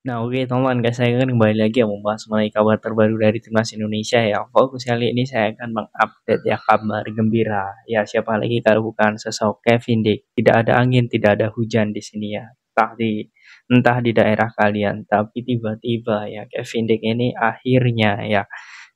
Nah, oke teman-teman, guys, saya kan kembali lagi ya membahas mengenai kabar terbaru dari timnas Indonesia ya. Fokus kali ini saya akan mengupdate ya kabar gembira. Ya, siapa lagi kalau bukan sosok Kevin Dick. Tidak ada angin, tidak ada hujan di sini ya. Entah di daerah kalian, tapi tiba-tiba ya Kevin Dick ini akhirnya ya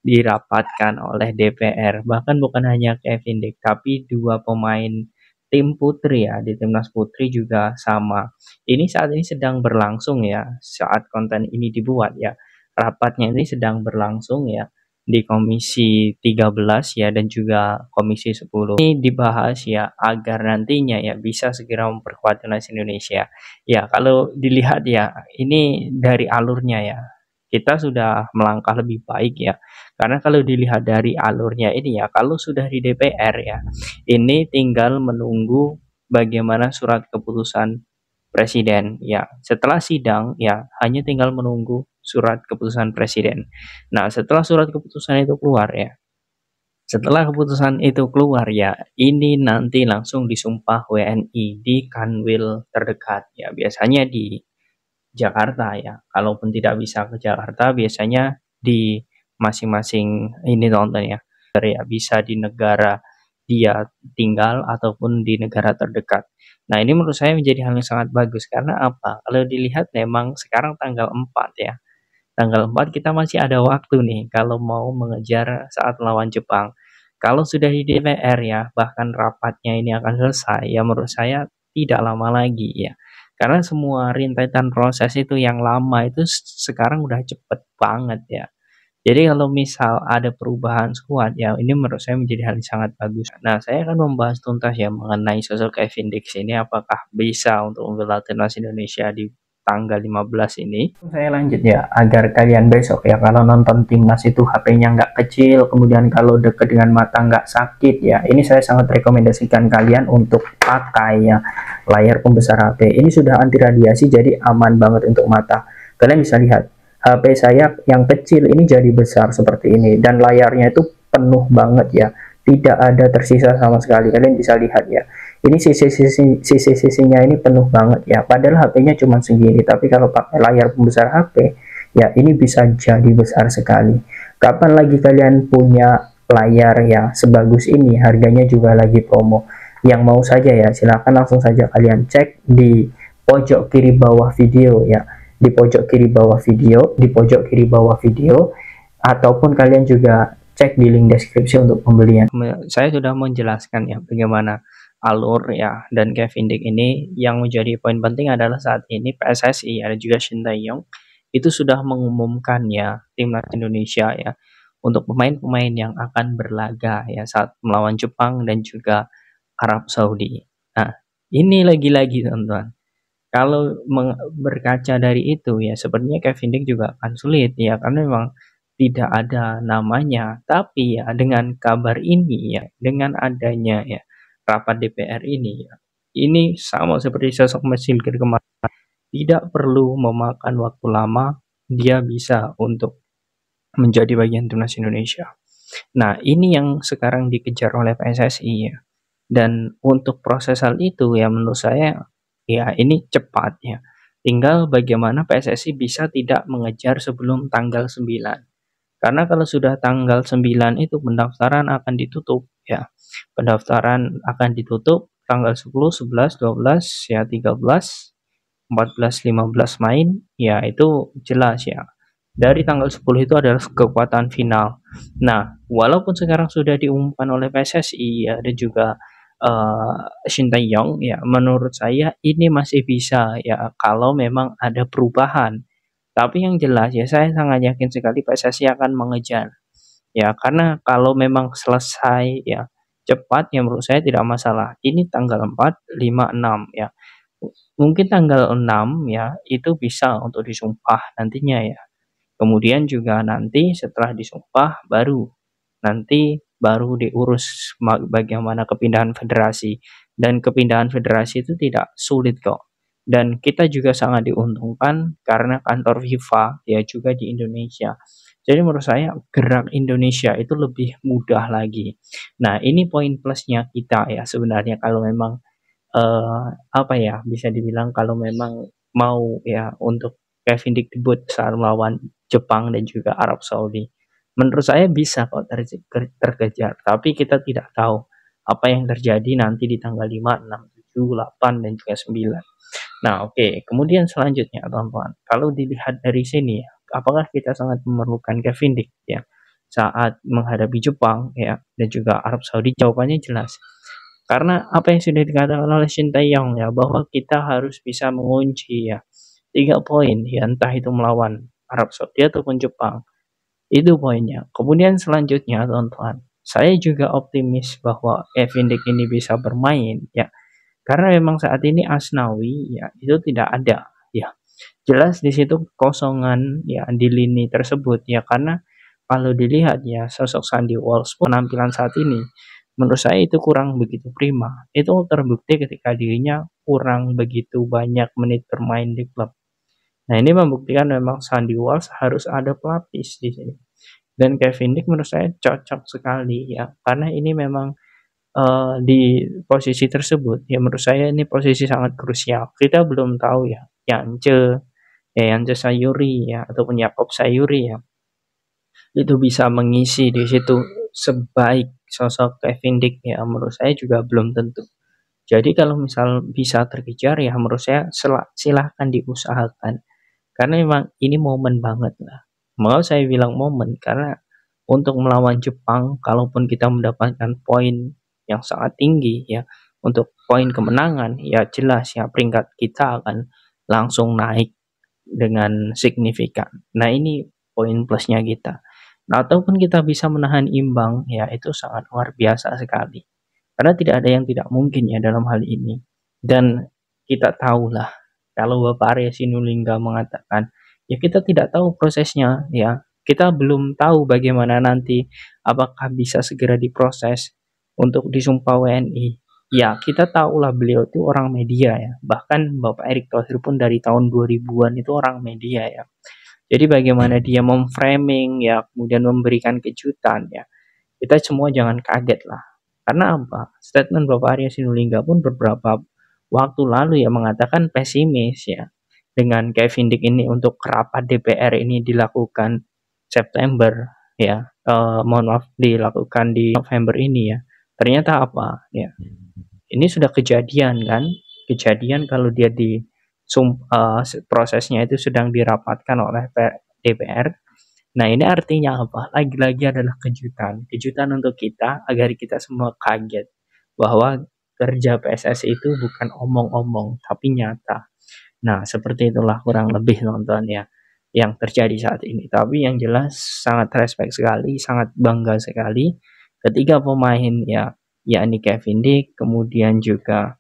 dirapatkan oleh DPR. Bahkan bukan hanya Kevin Dick, tapi dua pemain tim putri ya, di timnas putri juga sama. Ini saat ini sedang berlangsung ya, saat konten ini dibuat ya. Rapatnya ini sedang berlangsung ya di Komisi 13 ya dan juga Komisi 10. Ini dibahas ya agar nantinya ya bisa segera memperkuat timnas Indonesia. Ya, kalau dilihat ya, ini dari alurnya ya. Kita sudah melangkah lebih baik ya. Karena kalau dilihat dari alurnya ini ya, kalau sudah di DPR ya, ini tinggal menunggu bagaimana surat keputusan presiden ya. Setelah sidang ya, hanya tinggal menunggu surat keputusan presiden. Nah, setelah surat keputusan itu keluar ya, setelah keputusan itu keluar ya, ini nanti langsung disumpah WNI di Kanwil terdekat ya. Biasanya di Jakarta ya. Kalaupun tidak bisa ke Jakarta, biasanya di masing-masing ini nonton ya. Ya bisa di negara dia tinggal ataupun di negara terdekat. Nah, ini menurut saya menjadi hal yang sangat bagus karena apa? Kalau dilihat memang sekarang tanggal 4 ya. Tanggal 4 kita masih ada waktu nih kalau mau mengejar saat melawan Jepang. Kalau sudah di DPR ya, bahkan rapatnya ini akan selesai, ya menurut saya tidak lama lagi ya. Karena semua rintetan proses itu yang lama itu sekarang udah cepet banget ya. Jadi kalau misal ada perubahan skuad ya, ini menurut saya menjadi hal yang sangat bagus. Nah, saya akan membahas tuntas ya mengenai sosok Kevin Dix ini apakah bisa untuk membela timnas Indonesia di tanggal 15 ini. Saya lanjut ya, agar kalian besok ya kalau nonton timnas itu HP-nya nggak kecil, kemudian kalau deket dengan mata nggak sakit ya. Ini saya sangat rekomendasikan kalian untuk pakai ya layar pembesar HP. Ini sudah anti radiasi jadi aman banget untuk mata. Kalian bisa lihat HP saya yang kecil ini jadi besar seperti ini dan layarnya itu penuh banget ya, tidak ada tersisa sama sekali. Kalian bisa lihat ya, ini sisi-sisinya ini penuh banget ya, padahal HP-nya cuma segini, tapi kalau pakai layar pembesar HP ya ini bisa jadi besar sekali. Kapan lagi kalian punya layar ya sebagus ini, harganya juga lagi promo. Yang mau saja ya silahkan langsung saja kalian cek di pojok kiri bawah video ya, di pojok kiri bawah video, di pojok kiri bawah video, ataupun kalian juga cek di link deskripsi untuk pembelian. Saya sudah menjelaskan ya bagaimana alur ya dan Kevin Dick ini. Yang menjadi poin penting adalah saat ini PSSI ada juga Shin Tae-yong itu sudah mengumumkan ya timnas Indonesia ya untuk pemain-pemain yang akan berlaga ya saat melawan Jepang dan juga Arab Saudi. Nah, ini lagi-lagi teman-teman, kalau berkaca dari itu ya sepertinya Kevin Dick juga akan sulit ya karena memang tidak ada namanya. Tapi ya dengan kabar ini ya, dengan adanya ya rapat DPR ini ya, ini sama seperti sosok mesin kemarin, tidak perlu memakan waktu lama dia bisa untuk menjadi bagian timnas Indonesia. Nah, ini yang sekarang dikejar oleh PSSI ya. Dan untuk proses hal itu ya menurut saya ya ini cepat ya. Tinggal bagaimana PSSI bisa tidak mengejar sebelum tanggal 9. Karena kalau sudah tanggal 9 itu pendaftaran akan ditutup ya. Pendaftaran akan ditutup tanggal 10, 11, 12, ya 13, 14, 15 main ya itu jelas ya. Dari tanggal 10 itu adalah kekuatan final. Nah, walaupun sekarang sudah diumumkan oleh PSSI ya dan juga Shin Tae-yong ya, menurut saya ini masih bisa ya kalau memang ada perubahan. Tapi yang jelas ya saya sangat yakin sekali PSSI akan mengejar. Ya, karena kalau memang selesai ya cepat ya menurut saya tidak masalah. Ini tanggal 4, 5, 6 ya. Mungkin tanggal 6 ya itu bisa untuk disumpah nantinya ya. Kemudian juga nanti setelah disumpah baru diurus bagaimana kepindahan federasi, dan kepindahan federasi itu tidak sulit kok. Dan kita juga sangat diuntungkan karena kantor FIFA ya juga di Indonesia. Jadi menurut saya gerak Indonesia itu lebih mudah lagi. Nah, ini poin plusnya kita ya sebenarnya kalau memang apa ya bisa dibilang kalau memang mau ya untuk Kevin Dick debut saat melawan Jepang dan juga Arab Saudi. Menurut saya bisa kok terkejar, tapi kita tidak tahu apa yang terjadi nanti di tanggal 5, 6, 7, 8, dan juga 9. Nah, oke. Kemudian selanjutnya, teman-teman, kalau dilihat dari sini, apakah kita sangat memerlukan Kevin Dick ya saat menghadapi Jepang ya dan juga Arab Saudi? Jawabannya jelas. Karena apa yang sudah dikatakan oleh Shin Tae-yong ya bahwa kita harus bisa mengunci ya 3 poin ya entah itu melawan Arab Saudi ataupun Jepang. Itu poinnya. Kemudian selanjutnya, teman-teman, saya juga optimis bahwa Kevin Dick ini bisa bermain ya karena memang saat ini Asnawi ya itu tidak ada ya. Jelas di situ kosongan ya di lini tersebut ya karena kalau dilihat ya sosok Sandy Walsh penampilan saat ini menurut saya itu kurang begitu prima. Itu terbukti ketika dirinya kurang begitu banyak menit bermain di klub. Nah, ini membuktikan memang Sandy Walsh harus ada pelapis di sini. Dan Kevin Dick menurut saya cocok sekali ya karena ini memang di posisi tersebut, ya menurut saya ini posisi sangat krusial. Kita belum tahu ya, Yance Sayuri ya, ataupun Yakob Sayuri ya, itu bisa mengisi di situ sebaik sosok Kevin Dick ya, menurut saya juga belum tentu. Jadi kalau misal bisa terkejar ya menurut saya silahkan diusahakan. Karena memang ini momen banget lah. Mau saya bilang momen karena untuk melawan Jepang, kalaupun kita mendapatkan poin yang sangat tinggi ya, untuk poin kemenangan, ya jelas ya peringkat kita akan langsung naik dengan signifikan. Nah ini poin plusnya kita. Nah, ataupun kita bisa menahan imbang, ya itu sangat luar biasa sekali. Karena tidak ada yang tidak mungkin ya dalam hal ini. Dan kita tahulah kalau Bapak Arya Sinulinga mengatakan, ya kita tidak tahu prosesnya ya. Kita belum tahu bagaimana nanti apakah bisa segera diproses untuk disumpah WNI. Ya, kita tahulah beliau itu orang media ya. Bahkan Bapak Erick Thohir pun dari tahun 2000-an itu orang media ya. Jadi bagaimana dia memframing ya, kemudian memberikan kejutan ya. Kita semua jangan kaget lah. Karena apa? Statement Bapak Arya Sinulinga pun beberapa waktu lalu ya mengatakan pesimis ya dengan Kevin Dick ini untuk rapat DPR ini dilakukan September ya. Mohon maaf dilakukan di November ini ya. Ternyata apa ya? Ini sudah kejadian kan? Kejadian kalau dia prosesnya itu sedang dirapatkan oleh DPR. Nah, ini artinya apa? Lagi-lagi adalah kejutan. Kejutan untuk kita agar kita semua kaget bahwa kerja PSSI itu bukan omong-omong, tapi nyata. Nah, seperti itulah kurang lebih nonton ya yang terjadi saat ini. Tapi yang jelas sangat respect sekali, sangat bangga sekali ketiga pemain ya, yakni Kevin Dick, kemudian juga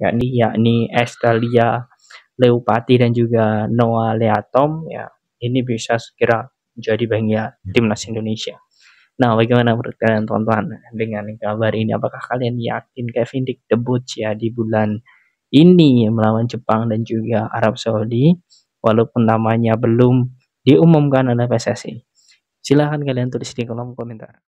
yakni Estalia Leupati dan juga Noah Leatom ya. Ini bisa segera menjadi bagian timnas Indonesia. Nah, bagaimana menurut kalian teman-teman dengan kabar ini? Apakah kalian yakin Kevin Dick debut ya di bulan ini melawan Jepang dan juga Arab Saudi walaupun namanya belum diumumkan oleh PSSI? Silahkan kalian tulis di kolom komentar.